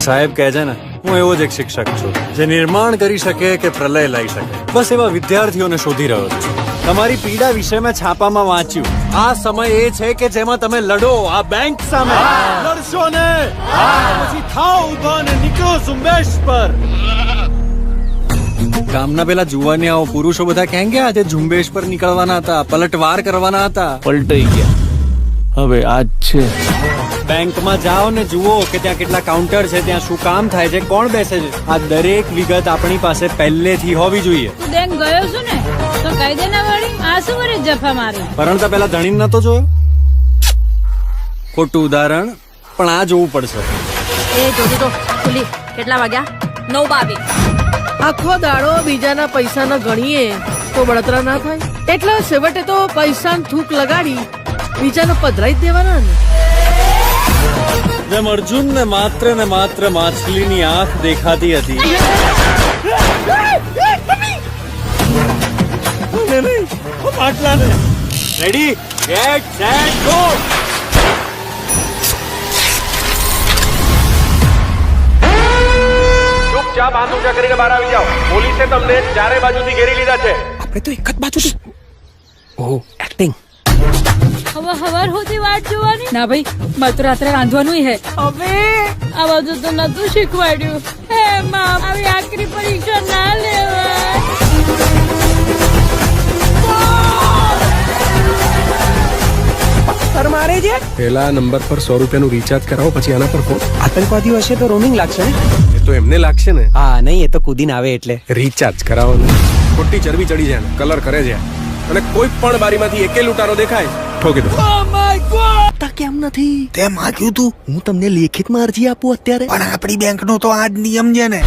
સાહેબ કહે છે ને, હું એવો જ એક શિક્ષક છું જે નિર્માણ કરી શકે કે પ્રલય લાવી શકે. બસ એવા વિદ્યાર્થીઓને શોધી રહ્યો છું. તમારી પીડા વિશે મેં છાપામાં વાંચ્યું. આ સમય એ છે કે જેમાં તમે લડો આ બેંક સામે. લડશો ને પછી થાઓ ઊભા ને નીકળો ઝુંબેશ પર. ગામના પેલા જુવાનિયાઓ પુરુષો બધા ક્યાં ગયા? આજે ઝુંબેશ પર નીકળવાના હતા, પલટવાર કરવાના હતા. પલટાઈ ગયા. હવે આજ છે. બેંકમાં જાઓ ને જુઓ કે ત્યાં કેટલા કાઉન્ટર છે, ત્યાં શું કામ થાય છે, કોણ બેસે છે. આ દરેક વિગત આપણી પાસે પહેલેથી હોવી જોઈએ. તું બેંક ગયો છું ને તો કહી દે ને વળી. આ શું વળી જફા મારી? પરણતા પહેલા ધણી નતો જોયો? ખોટું ઉદાહરણ, પણ આ જોવું પડશે. એ જોજો તો ખુલી કેટલા વાગ્યા? 9:22. આખો દાડો બીજાના પૈસા ગણીએ તો બળતરા ના થાય, એટલે છેવટે તો પૈસા થૂક લગાડી બીજાને પધરાઈ જ દેવાના ને. જેમ અર્જુન ને માત્ર માછલીની આંખ દેખાતી હતી. Ready, get set go. ચૂપચાપ હાથ ઊંચા કરીને બહાર આવી જાઓ. પોલીસે તમને ચારે બાજુથી ઘેરી લીધા છે. આપણે તો એક જ બાજુથી. ઓહ, એક્ટિંગ. હવે હવાર સુધી વાટ જોવાની? ના ભાઈ, મારે તો રાત્રે રાંધવાનું હે. હવે આ બધું તો નતું શીખવાડ્યું. હે માં, આવી આખરી પરીક્ષા ના લેવાય. મારે છે પેલા નંબર પર 100 રૂપિયાનું રિચાર્જ કરાવો, પછી આના પર ફોન. આતંકવાદીઓ હશે તો રોમિંગ લાગશે ને? એ તો એમને લાગશે ને. હા નહીં, એ તો કૂદીને આવે એટલે. રિચાર્જ કરાવો ને. ખોટી ચરબી ચડી જાય ને, કલર કરે છે, અને કોઈ પણ બારીમાંથી એકે લૂંટારો દેખાય ઠોકી દો. કેમ નથી? તે માગ્યું તું હું તમને લેખિતમાં અરજી આપું અત્યારે? પણ આપણી બેંક નો તો આ જ નિયમ છે ને.